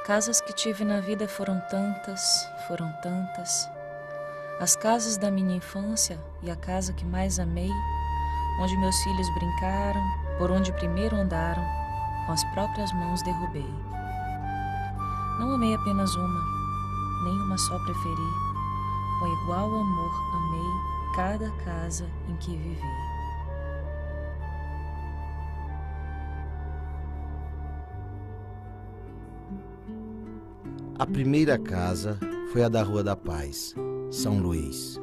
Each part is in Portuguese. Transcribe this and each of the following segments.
Casas que tive na vida foram tantas, foram tantas. As casas da minha infância e a casa que mais amei, onde meus filhos brincaram, por onde primeiro andaram, com as próprias mãos derrubei. Não amei apenas uma, nem uma só preferi, com igual amor amei cada casa em que vivi. A primeira casa foi a da Rua da Paz, São Luís.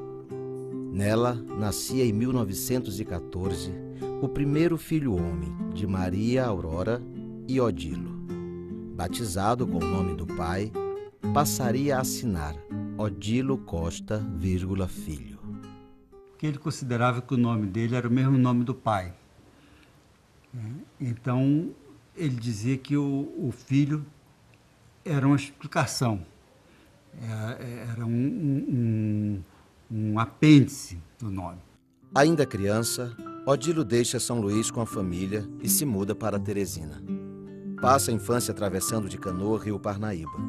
Nela nascia em 1914 o primeiro filho homem de Maria Aurora e Odilo. Batizado com o nome do pai, passaria a assinar Odilo Costa, filho. Que ele considerava que o nome dele era o mesmo nome do pai. Então, ele dizia que o filho era uma explicação, era um apêndice do nome. Ainda criança, Odilo deixa São Luís com a família e se muda para Teresina. Passa a infância atravessando de canoa Rio Parnaíba,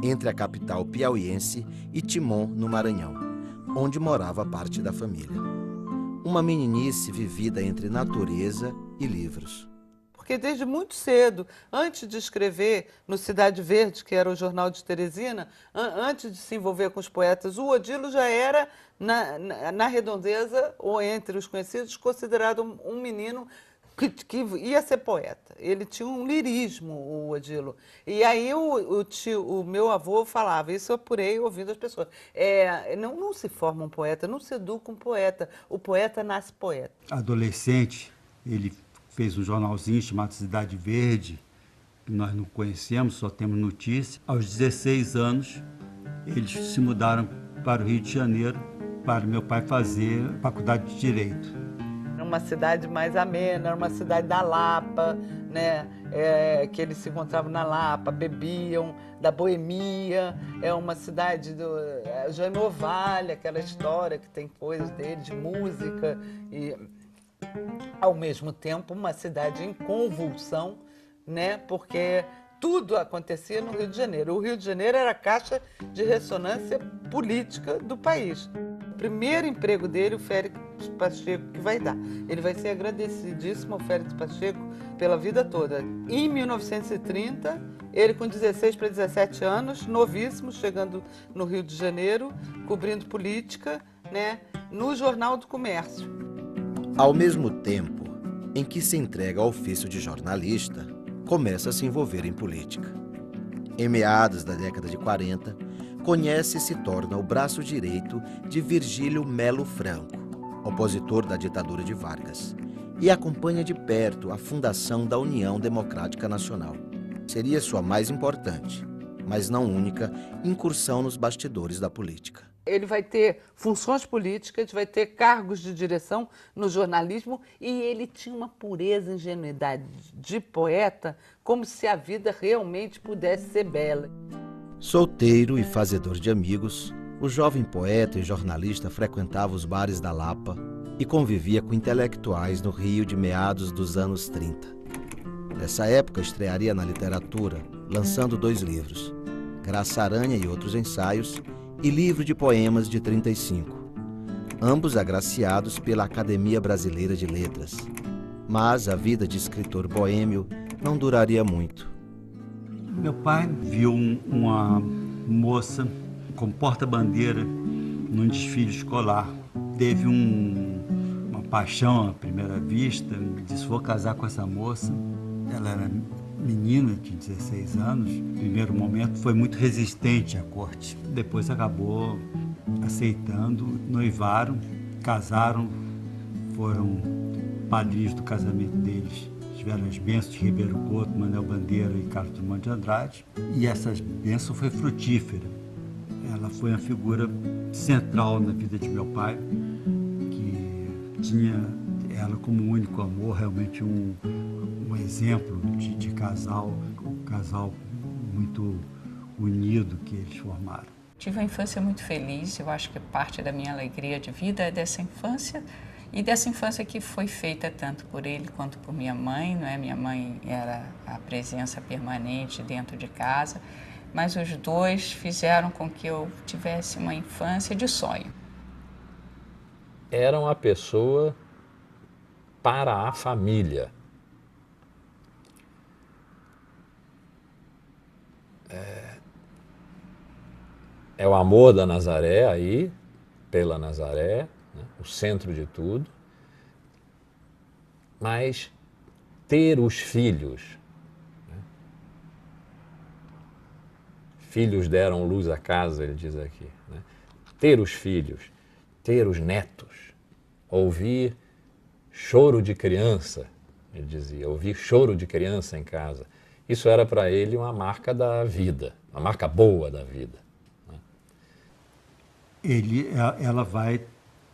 entre a capital piauiense e Timon, no Maranhão, onde morava parte da família. Uma meninice vivida entre natureza e livros. Porque desde muito cedo, antes de escrever no Cidade Verde, que era o jornal de Teresina, antes de se envolver com os poetas, o Odilo já era, na redondeza, ou entre os conhecidos, considerado um menino que ia ser poeta. Ele tinha um lirismo, o Odilo. E aí o meu avô falava, isso eu apurei ouvindo as pessoas, não se forma um poeta, não se educa um poeta, o poeta nasce poeta. Adolescente, ele fez um jornalzinho chamado Cidade Verde, que nós não conhecemos, só temos notícia. Aos 16 anos, eles se mudaram para o Rio de Janeiro, para meu pai fazer faculdade de Direito. Era uma cidade mais amena, era uma cidade da Lapa, né? Que eles se encontravam na Lapa, bebiam, da boemia. É uma cidade do Jaime Ovalle, aquela história que tem coisas dele, de música e, ao mesmo tempo, uma cidade em convulsão, né? Porque tudo acontecia no Rio de Janeiro. O Rio de Janeiro era a caixa de ressonância política do país. O primeiro emprego dele, o Félix Pacheco, que vai dar. Ele vai ser agradecidíssimo ao Félix Pacheco pela vida toda. Em 1930, ele com 16 para 17 anos, novíssimo, chegando no Rio de Janeiro, cobrindo política, né? No Jornal do Comércio. Ao mesmo tempo em que se entrega ao ofício de jornalista, começa a se envolver em política. Em meados da década de 40, conhece e se torna o braço direito de Virgílio Melo Franco, opositor da ditadura de Vargas, e acompanha de perto a fundação da União Democrática Nacional. Seria sua mais importante, mas não única, incursão nos bastidores da política. Ele vai ter funções políticas, vai ter cargos de direção no jornalismo e ele tinha uma pureza e ingenuidade de poeta, como se a vida realmente pudesse ser bela. Solteiro e fazedor de amigos, o jovem poeta e jornalista frequentava os bares da Lapa e convivia com intelectuais no Rio de meados dos anos 30. Nessa época estrearia na literatura, lançando 2 livros, Graça Aranha e Outros Ensaios, e livro de poemas de 35, ambos agraciados pela Academia Brasileira de Letras. Mas a vida de escritor boêmio não duraria muito. Meu pai viu uma moça com porta-bandeira num desfile escolar. Teve uma paixão à primeira vista, disse, vou casar com essa moça. Ela era menina, tinha 16 anos. No primeiro momento foi muito resistente à corte. Depois acabou aceitando, noivaram, casaram, foram padrinhos do casamento deles. Tiveram as bênçãos de Ribeiro Couto, Manuel Bandeira e Carlos Drummond de Andrade. E essa bênção foi frutífera. Ela foi uma figura central na vida de meu pai, que tinha ela como único amor, realmente um exemplo de casal, um casal muito unido que eles formaram. Tive uma infância muito feliz, eu acho que parte da minha alegria de vida é dessa infância, e dessa infância que foi feita tanto por ele quanto por minha mãe, não é? Minha mãe era a presença permanente dentro de casa, mas os dois fizeram com que eu tivesse uma infância de sonho. Era uma pessoa para a família. É o amor da Nazaré aí, pela Nazaré, né, o centro de tudo, mas ter os filhos, né, filhos deram luz à casa, ele diz aqui, né, ter os filhos, ter os netos, ouvir choro de criança, ele dizia, ouvir choro de criança em casa, isso era para ele uma marca da vida, uma marca boa da vida. Ela vai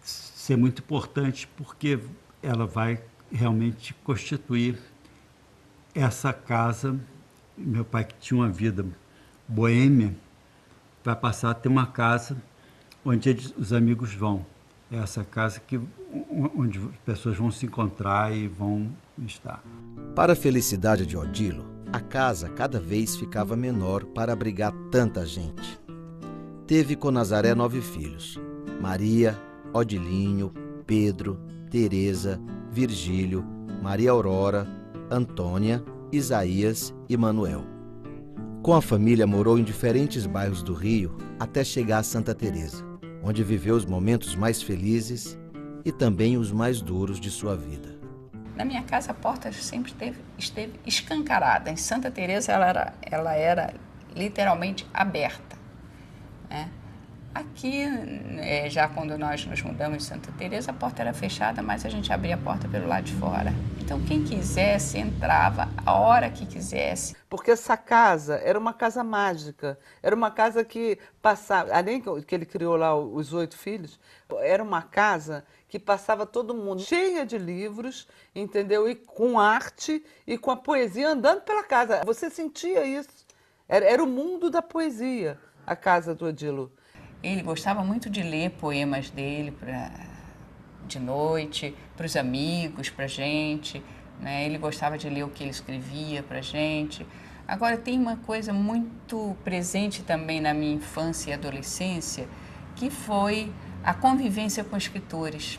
ser muito importante porque ela vai realmente constituir essa casa. Meu pai, que tinha uma vida boêmia, vai passar a ter uma casa onde os amigos vão. É essa casa onde as pessoas vão se encontrar e vão estar. Para a felicidade de Odilo, a casa cada vez ficava menor para abrigar tanta gente. Teve com Nazaré 9 filhos: Maria, Odilinho, Pedro, Teresa, Virgílio, Maria Aurora, Antônia, Isaías e Manuel. Com a família morou em diferentes bairros do Rio até chegar a Santa Teresa, onde viveu os momentos mais felizes e também os mais duros de sua vida. Na minha casa a porta sempre esteve escancarada. Em Santa Teresa ela era literalmente aberta. Aqui, já quando nós nos mudamos de Santa Teresa, a porta era fechada, mas a gente abria a porta pelo lado de fora. Então, quem quisesse entrava a hora que quisesse. Porque essa casa era uma casa mágica, era uma casa que passava, além que ele criou lá os 8 filhos, era uma casa que passava todo mundo cheia de livros, entendeu? E com arte e com a poesia andando pela casa. Você sentia isso. Era o mundo da poesia, a casa do Odilo. Ele gostava muito de ler poemas dele de noite, para os amigos, para a gente, né? Ele gostava de ler o que ele escrevia para a gente. Agora, tem uma coisa muito presente também na minha infância e adolescência, que foi a convivência com escritores.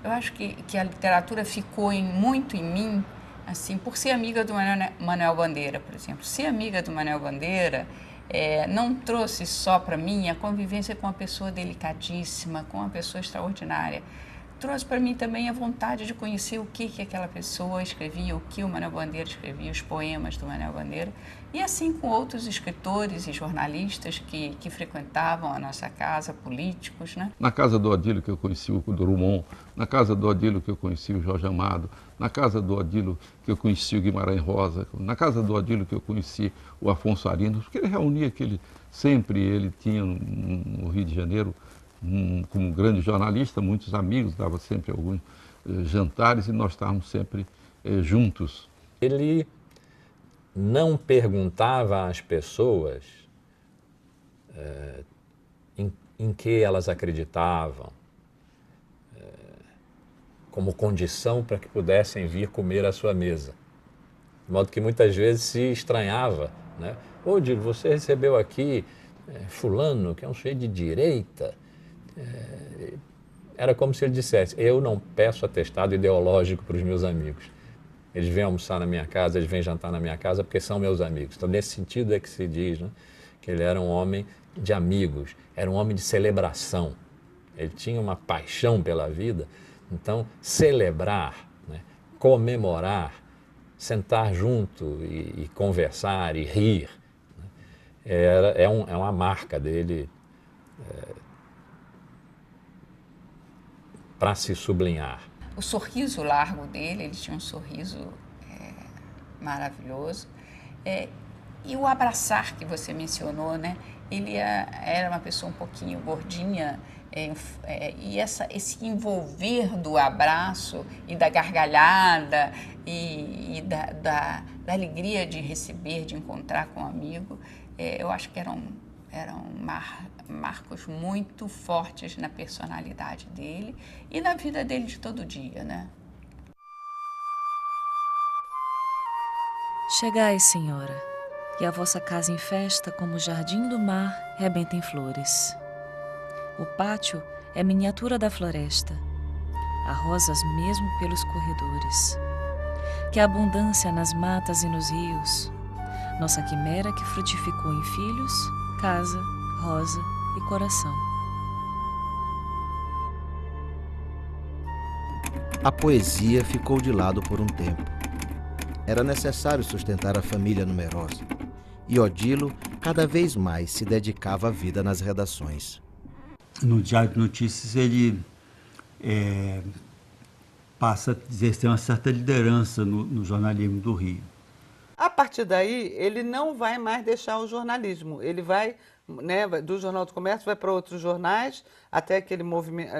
Eu acho que a literatura ficou muito em mim, assim, por ser amiga do Manuel Bandeira, por exemplo. Ser amiga do Manuel Bandeira não trouxe só para mim a convivência com uma pessoa delicadíssima, com uma pessoa extraordinária. Trouxe para mim também a vontade de conhecer o que aquela pessoa escrevia, o que o Manuel Bandeira escrevia, os poemas do Manuel Bandeira. E assim com outros escritores e jornalistas que frequentavam a nossa casa, políticos, né? Na casa do Odilo que eu conheci o Drummond, na casa do Odilo que eu conheci o Jorge Amado, na casa do Odilo que eu conheci o Guimarães Rosa, na casa do Odilo que eu conheci o Afonso Arinos, porque ele reunia ele tinha no Rio de Janeiro, como um grande jornalista, muitos amigos, dava sempre alguns jantares e nós estávamos sempre juntos. Ele não perguntava às pessoas em que elas acreditavam, como condição para que pudessem vir comer à sua mesa. De modo que muitas vezes se estranhava, né? Ô, Odilo, você recebeu aqui fulano, que é um sujeito de direita. Era como se ele dissesse, eu não peço atestado ideológico para os meus amigos. Eles vêm almoçar na minha casa, eles vêm jantar na minha casa porque são meus amigos. Então, nesse sentido é que se diz, né, que ele era um homem de amigos, era um homem de celebração. Ele tinha uma paixão pela vida. Então, celebrar, né, comemorar, sentar junto e conversar e rir, né, é uma marca dele para se sublinhar. O sorriso largo dele, ele tinha um sorriso maravilhoso. E o abraçar que você mencionou, né? Ele era uma pessoa um pouquinho gordinha, e esse envolver do abraço e da gargalhada e da alegria de receber, de encontrar com um amigo, eu acho que eram marcos muito fortes na personalidade dele e na vida dele de todo dia, né? Chegai, Senhora, e a vossa casa em festa como o jardim do mar rebenta em flores. O pátio é miniatura da floresta, há rosas mesmo pelos corredores. Que a abundância nas matas e nos rios, nossa quimera que frutificou em filhos, casa, rosa e coração. A poesia ficou de lado por um tempo. Era necessário sustentar a família numerosa, e Odilo cada vez mais se dedicava à vida nas redações. No Diário de Notícias, ele passa a exercer uma certa liderança no jornalismo do Rio. A partir daí, ele não vai mais deixar o jornalismo. Ele vai, né, do Jornal do Comércio, vai para outros jornais, até aquele movimento,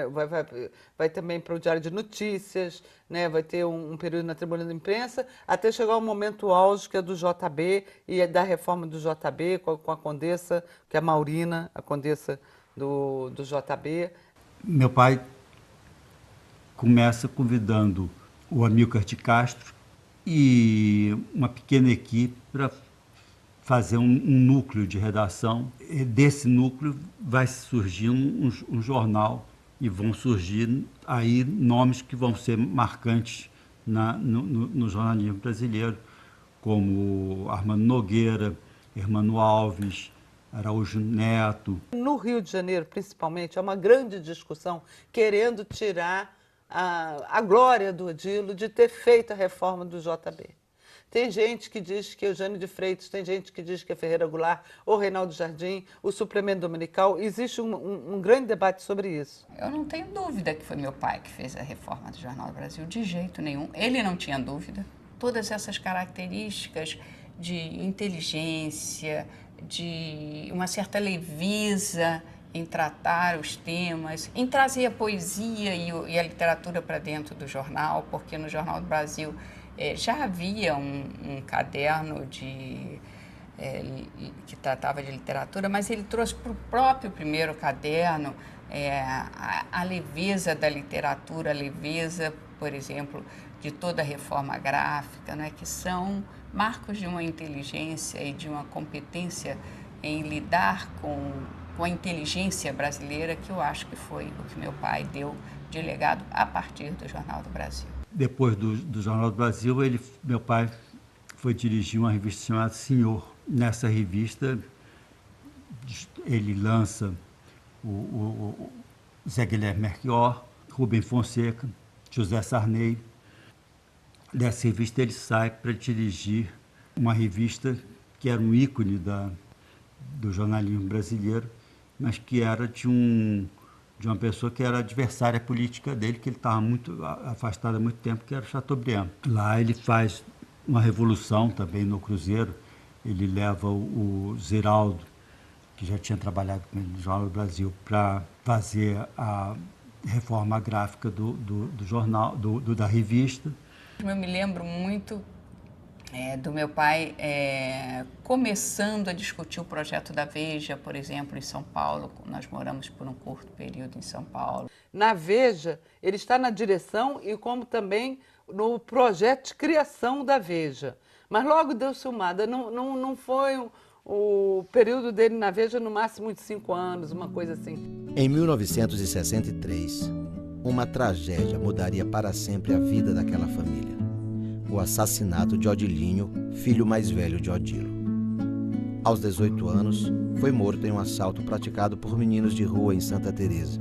vai também para o Diário de Notícias, né, vai ter um período na Tribuna da Imprensa, até chegar o momento auge, que é do JB, e da reforma do JB, com a condessa, que é a Maurina, a condessa do JB. Meu pai começa convidando o Amílcar de Castro e uma pequena equipe para fazer um núcleo de redação. E desse núcleo vai surgir um jornal e vão surgir aí nomes que vão ser marcantes no jornalismo brasileiro, como Armando Nogueira, Hermano Alves, Araújo Neto. No Rio de Janeiro, principalmente, há uma grande discussão querendo tirar a glória do Odilo de ter feito a reforma do JB. Tem gente que diz que é Eugênio de Freitas, tem gente que diz que é Ferreira Goulart, ou Reinaldo Jardim, o suplemento dominical. Existe um grande debate sobre isso. Eu não tenho dúvida que foi meu pai que fez a reforma do Jornal do Brasil, de jeito nenhum. Ele não tinha dúvida. Todas essas características de inteligência, de uma certa leveza em tratar os temas, em trazer a poesia e a literatura para dentro do jornal, porque no Jornal do Brasil já havia um caderno que tratava de literatura, mas ele trouxe para o próprio primeiro caderno a leveza da literatura, a leveza, por exemplo, de toda a reforma gráfica, né, que são marcos de uma inteligência e de uma competência em lidar com a inteligência brasileira, que eu acho que foi o que meu pai deu de legado a partir do Jornal do Brasil. Depois do Jornal do Brasil, meu pai foi dirigir uma revista chamada Senhor. Nessa revista, ele lança o Zé Guilherme Melchior, Rubem Fonseca, José Sarney. Dessa revista ele sai para dirigir uma revista que era um ícone do jornalismo brasileiro, mas que era de uma pessoa que era adversária política dele, que ele estava muito afastado há muito tempo, que era Chateaubriand. Lá ele faz uma revolução também no Cruzeiro. Ele leva o Ziraldo, que já tinha trabalhado com ele no Jornal do Brasil, para fazer a reforma gráfica do jornal, da revista. Eu me lembro muito do meu pai começando a discutir o projeto da Veja, por exemplo, em São Paulo. Nós moramos por um curto período em São Paulo. Na Veja, ele está na direção e como também no projeto de criação da Veja. Mas logo deu ciumada, não foi o período dele na Veja, no máximo de 5 anos, uma coisa assim. Em 1963, uma tragédia mudaria para sempre a vida daquela família. O assassinato de Odilinho, filho mais velho de Odilo. Aos 18 anos, foi morto em um assalto praticado por meninos de rua em Santa Teresa.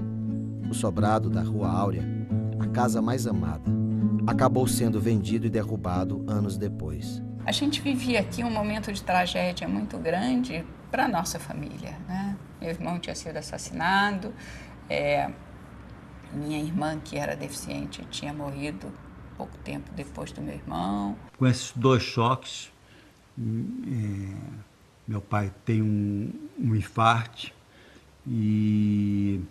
O sobrado da Rua Áurea, a casa mais amada, acabou sendo vendido e derrubado anos depois. A gente vivia aqui um momento de tragédia muito grande para a nossa família, né? Meu irmão tinha sido assassinado, minha irmã, que era deficiente, tinha morrido pouco tempo depois do meu irmão. Com esses dois choques, meu pai tem um infarte e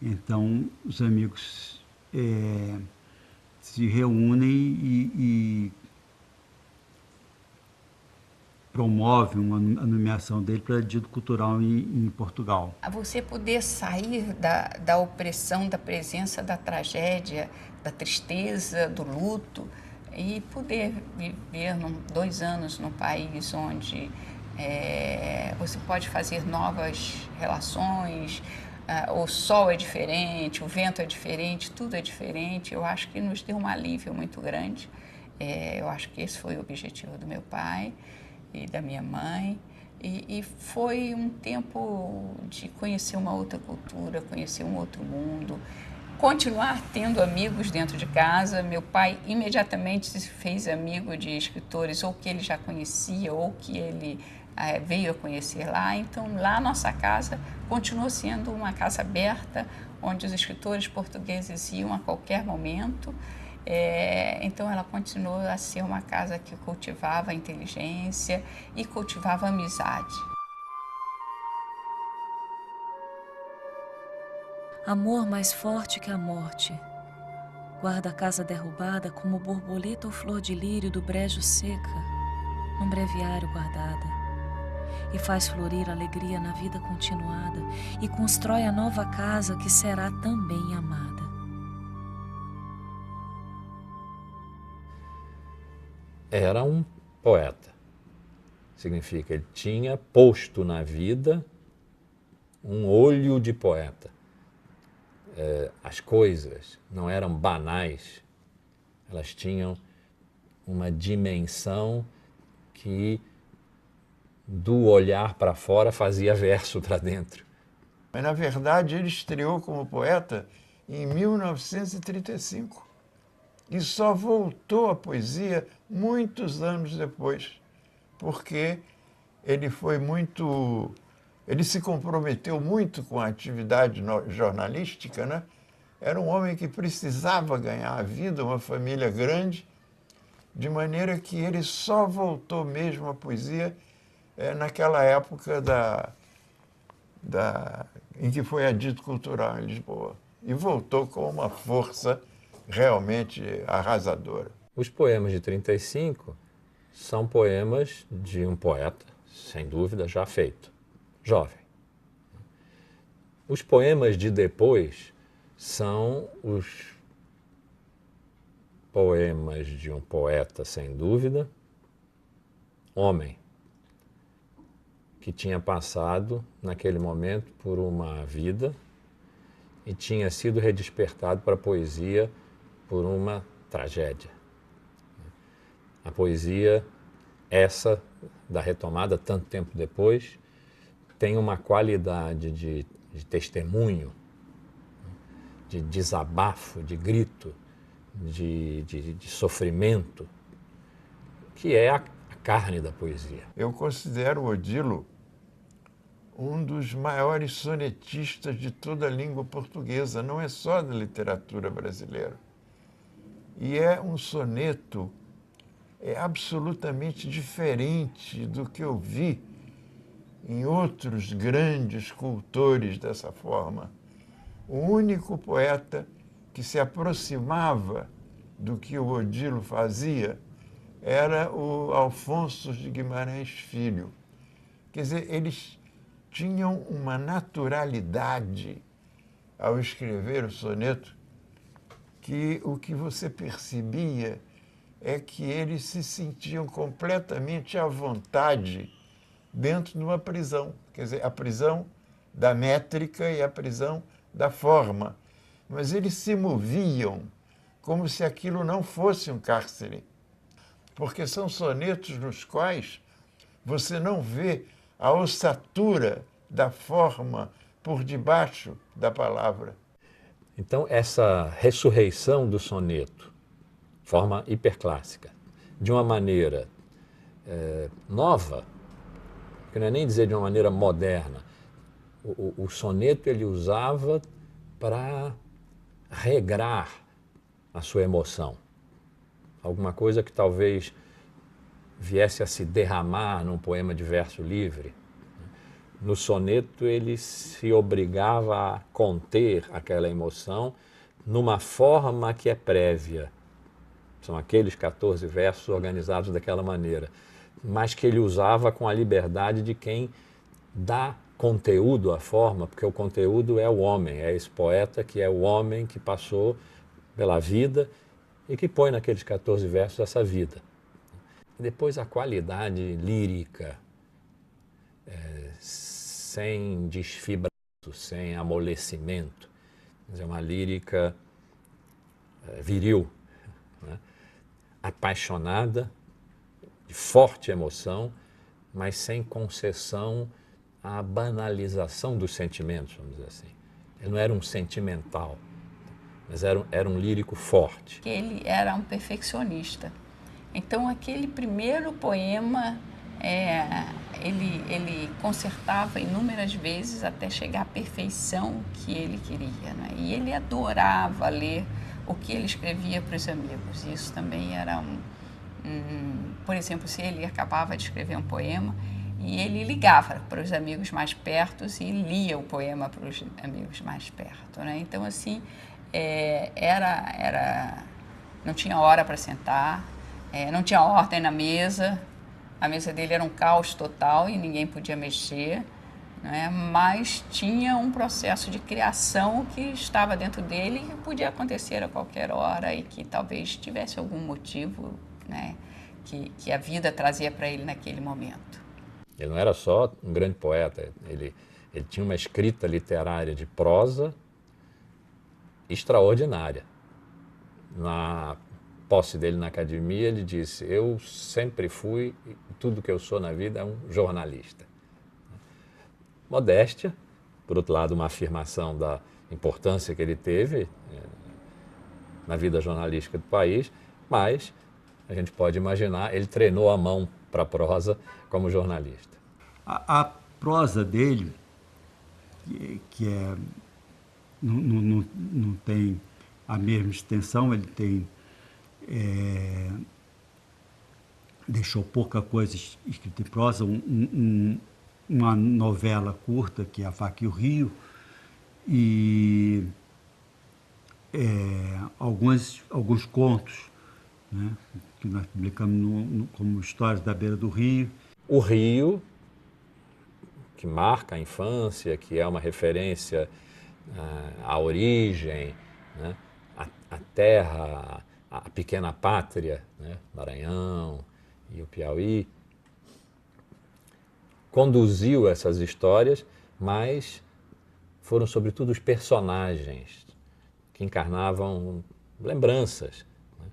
então os amigos se reúnem e promovem a nomeação dele para dito cultural em Portugal. Você poder sair da opressão, da presença da tragédia, da tristeza, do luto, e poder viver 2 anos num país onde você pode fazer novas relações, o sol é diferente, o vento é diferente, tudo é diferente. Eu acho que nos deu um alívio muito grande. Eu acho que esse foi o objetivo do meu pai e da minha mãe. E foi um tempo de conhecer uma outra cultura, conhecer um outro mundo, continuar tendo amigos dentro de casa. Meu pai imediatamente se fez amigo de escritores ou que ele já conhecia ou que ele veio a conhecer lá. Então, lá a nossa casa continuou sendo uma casa aberta, onde os escritores portugueses iam a qualquer momento. Então, ela continuou a ser uma casa que cultivava a inteligência e cultivava a amizade. Amor mais forte que a morte, guarda a casa derrubada como borboleta ou flor de lírio do brejo seca, num breviário guardada, e faz florir a alegria na vida continuada, e constrói a nova casa que será também amada. Era um poeta. Significa, ele tinha posto na vida um olho de poeta. As coisas não eram banais, elas tinham uma dimensão que do olhar para fora fazia verso para dentro. Mas, na verdade, ele estreou como poeta em 1935 e só voltou à poesia muitos anos depois, porque ele se comprometeu muito com a atividade jornalística, né? Era um homem que precisava ganhar a vida, uma família grande, de maneira que ele só voltou mesmo à poesia naquela época em que foi a Dito Cultural em Lisboa. E voltou com uma força realmente arrasadora. Os poemas de 35 são poemas de um poeta, sem dúvida, já feito, jovem. Os poemas de depois são os poemas de um poeta, sem dúvida, homem, que tinha passado, naquele momento, por uma vida e tinha sido redespertado para a poesia por uma tragédia. A poesia, essa da retomada, tanto tempo depois, tem uma qualidade de testemunho, de desabafo, de grito, de sofrimento, que é a carne da poesia. Eu considero o Odilo um dos maiores sonetistas de toda a língua portuguesa, não é só da literatura brasileira. E é um soneto absolutamente diferente do que eu vi em outros grandes cultores dessa forma. O único poeta que se aproximava do que o Odilo fazia era o Alfonso de Guimarães Filho. Quer dizer, eles tinham uma naturalidade ao escrever o soneto que o que você percebia é que eles se sentiam completamente à vontade dentro de uma prisão. Quer dizer, a prisão da métrica e a prisão da forma. Mas eles se moviam como se aquilo não fosse um cárcere. Porque são sonetos nos quais você não vê a ossatura da forma por debaixo da palavra. Então, essa ressurreição do soneto, forma hiperclássica, de uma maneira nova, que não é nem dizer de uma maneira moderna, o soneto ele usava para regrar a sua emoção. Alguma coisa que talvez viesse a se derramar num poema de verso livre. No soneto ele se obrigava a conter aquela emoção numa forma que é prévia. São aqueles 14 versos organizados daquela maneira, mas que ele usava com a liberdade de quem dá conteúdo à forma, porque o conteúdo é o homem, é esse poeta que é o homem que passou pela vida e que põe naqueles 14 versos essa vida. E depois a qualidade lírica sem desfibramento, sem amolecimento. Quer dizer, uma lírica viril, né? Apaixonada, de forte emoção, mas sem concessão à banalização dos sentimentos, vamos dizer assim. Ele não era um sentimental, mas era um lírico forte. Ele era um perfeccionista. Então, aquele primeiro poema, ele consertava inúmeras vezes até chegar à perfeição que ele queria, né? E ele adorava ler o que ele escrevia para os amigos. Isso também era por exemplo, se ele acabava de escrever um poema e ele ligava para os amigos mais perto e lia o poema para os amigos mais perto, né? Então, assim, não tinha hora para sentar, não tinha ordem na mesa. A mesa dele era um caos total e ninguém podia mexer, né? Mas tinha um processo de criação que estava dentro dele e que podia acontecer a qualquer hora e que talvez tivesse algum motivo, né, que a vida trazia para ele naquele momento. Ele não era só um grande poeta, ele tinha uma escrita literária de prosa extraordinária. Na posse dele na academia, ele disse: eu sempre fui, tudo que eu sou na vida é um jornalista. Modéstia, por outro lado, uma afirmação da importância que ele teve na vida jornalística do país, mas a gente pode imaginar, ele treinou a mão para a prosa como jornalista. A prosa dele, não tem a mesma extensão, ele tem deixou pouca coisa escrita em prosa, uma novela curta, que é A Faca e o Rio, e alguns contos, né, que nós publicamos como Histórias da Beira do Rio. O Rio, que marca a infância, que é uma referência à origem, né, à terra, à pequena pátria, né, Maranhão e o Piauí, conduziu essas histórias, mas foram sobretudo os personagens que encarnavam lembranças, né,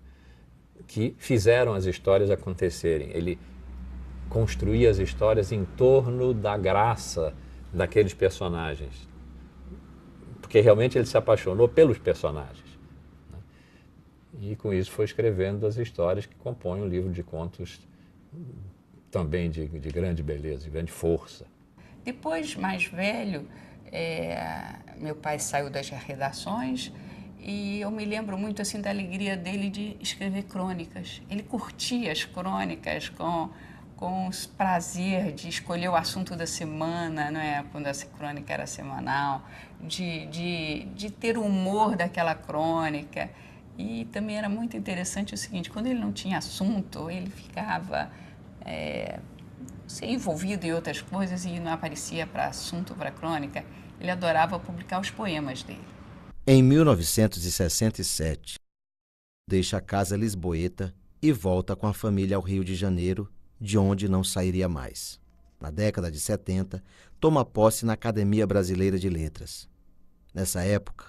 que fizeram as histórias acontecerem. Ele construía as histórias em torno da graça daqueles personagens, porque realmente ele se apaixonou pelos personagens, né? E com isso foi escrevendo as histórias que compõem um livro de contos também de grande beleza, de grande força. Depois, mais velho, meu pai saiu das redações e eu me lembro muito assim da alegria dele de escrever crônicas. Ele curtia as crônicas com prazer de escolher o assunto da semana, não é? Quando essa crônica era semanal, de ter o humor daquela crônica. E também era muito interessante o seguinte: quando ele não tinha assunto, ele ficava envolvido em outras coisas e não aparecia para assunto, para crônica. Ele adorava publicar os poemas dele. Em 1967, deixa a casa lisboeta e volta com a família ao Rio de Janeiro, de onde não sairia mais. Na década de 70, toma posse na Academia Brasileira de Letras. Nessa época,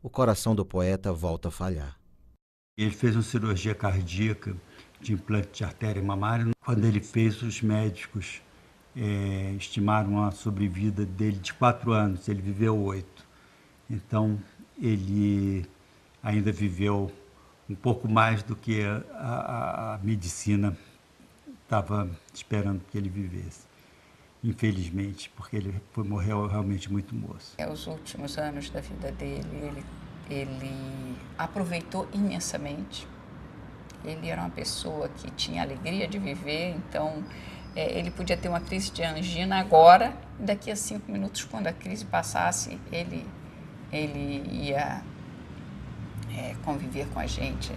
o coração do poeta volta a falhar. Ele fez uma cirurgia cardíaca de implante de artéria mamária. Quando ele fez, os médicos estimaram a sobrevida dele de 4 anos, ele viveu 8. Então, ele ainda viveu um pouco mais do que a medicina estava esperando que ele vivesse, infelizmente, porque ele morreu realmente muito moço. Os últimos anos da vida dele, ele aproveitou imensamente. Ele era uma pessoa que tinha alegria de viver, então ele podia ter uma crise de angina agora, e daqui a 5 minutos, quando a crise passasse, ele ia conviver com a gente,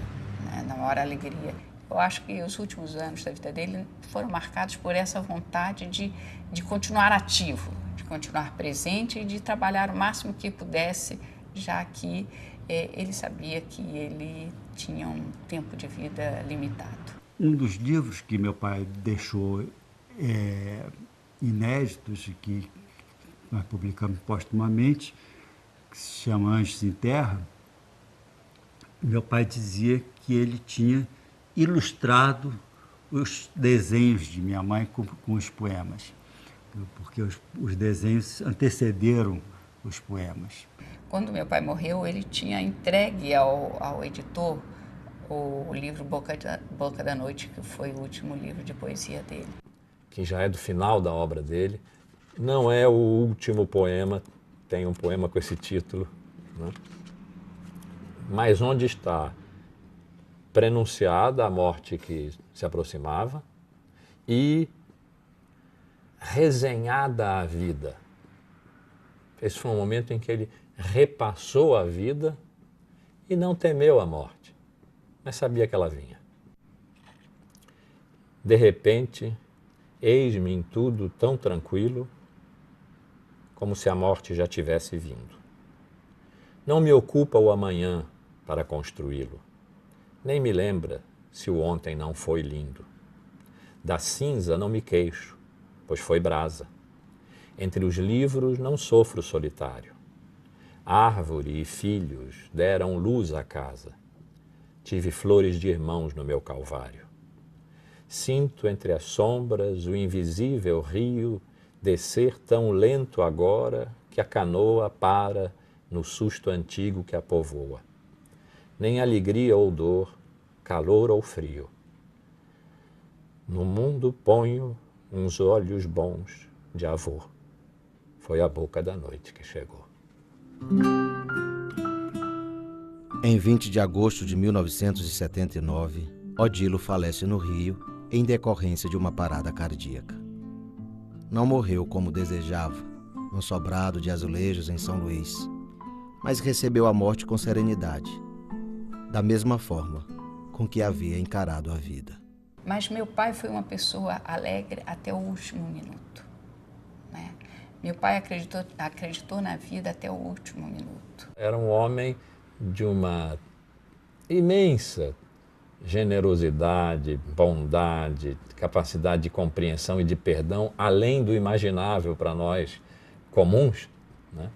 né, na maior alegria. Eu acho que os últimos anos da vida dele foram marcados por essa vontade de continuar ativo, de continuar presente e de trabalhar o máximo que pudesse, já que ele sabia que ele tinha um tempo de vida limitado. Um dos livros que meu pai deixou inéditos que nós publicamos postumamente, que se chama Anjos em Terra. Meu pai dizia que ele tinha ilustrado os desenhos de minha mãe com os poemas, porque os desenhos antecederam os poemas. Quando meu pai morreu, ele tinha entregue ao editor o livro Boca da Noite, que foi o último livro de poesia dele. Que já é do final da obra dele. Não é o último poema, tem um poema com esse título, né? Mas onde está prenunciada a morte que se aproximava e resenhada a vida. Esse foi um momento em que ele repassou a vida e não temeu a morte, mas sabia que ela vinha. De repente, eis-me em tudo tão tranquilo, como se a morte já tivesse vindo. Não me ocupa o amanhã para construí-lo, nem me lembra se o ontem não foi lindo. Da cinza não me queixo, pois foi brasa. Entre os livros não sofro solitário. Árvore e filhos deram luz à casa. Tive flores de irmãos no meu calvário. Sinto entre as sombras o invisível rio descer tão lento agora que a canoa para no susto antigo que a povoa. Nem alegria ou dor, calor ou frio. No mundo ponho uns olhos bons de avô. Foi a boca da noite que chegou. Em 20 de agosto de 1979, Odilo falece no Rio em decorrência de uma parada cardíaca. Não morreu como desejava, num sobrado de azulejos em São Luís, mas recebeu a morte com serenidade, da mesma forma com que havia encarado a vida. Mas meu pai foi uma pessoa alegre até o último minuto, né? Meu pai acreditou na vida até o último minuto. Era um homem de uma imensa generosidade, bondade, capacidade de compreensão e de perdão, além do imaginável para nós comuns, né?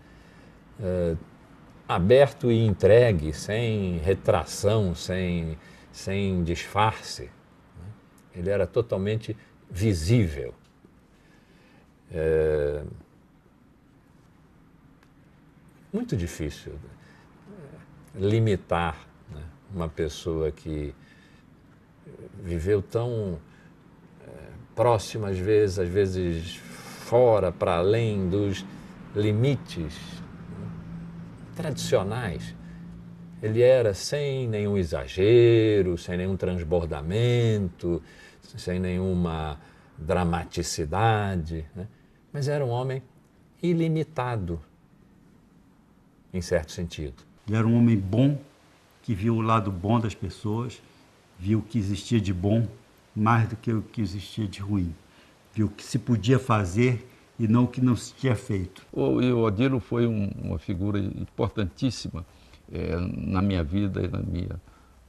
Aberto e entregue, sem retração, sem disfarce, né? Ele era totalmente visível. Muito difícil limitar, né, uma pessoa que viveu tão próxima, às vezes fora, para além dos limites, né, tradicionais. Ele era sem nenhum exagero, sem nenhum transbordamento, sem nenhuma dramaticidade, né? Mas era um homem ilimitado, em certo sentido. Ele era um homem bom, que viu o lado bom das pessoas, viu o que existia de bom mais do que o que existia de ruim. Viu o que se podia fazer e não o que não se tinha feito. E o Odilo foi uma figura importantíssima na minha vida e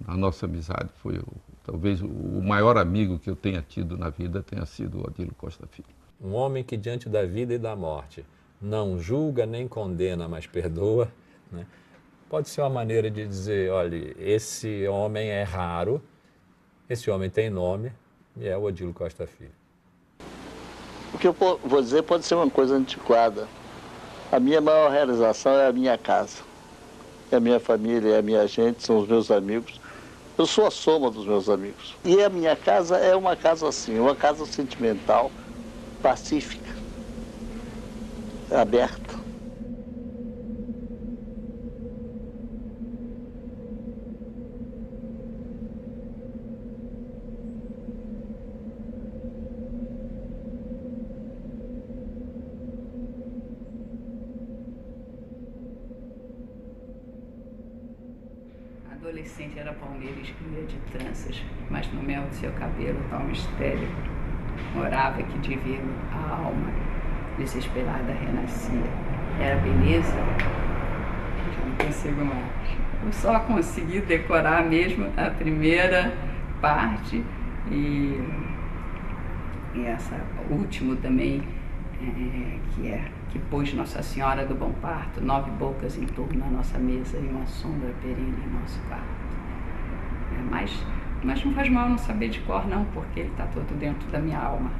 na nossa amizade. Foi talvez o maior amigo que eu tenha tido na vida tenha sido o Odilo Costa Filho. Um homem que diante da vida e da morte não julga nem condena, mas perdoa, né? Pode ser uma maneira de dizer, olha, esse homem é raro, esse homem tem nome, e é o Odilo Costa Filho. O que eu vou dizer pode ser uma coisa antiquada. A minha maior realização é a minha casa. É a minha família, é a minha gente, são os meus amigos. Eu sou a soma dos meus amigos. E a minha casa é uma casa assim, uma casa sentimental, pacífica, aberta. Adolescente era palmeira, escrevia de tranças, mas no mel do seu cabelo tal mistério morava que divino a alma desesperada renascia. Era beleza? Já não consigo mais. Eu só consegui decorar mesmo a primeira parte e essa última também que pôs Nossa Senhora do Bom Parto, 9 bocas em torno da nossa mesa e uma sombra perene em nosso quarto. Mas não faz mal não saber de cor, não, porque ele está todo dentro da minha alma.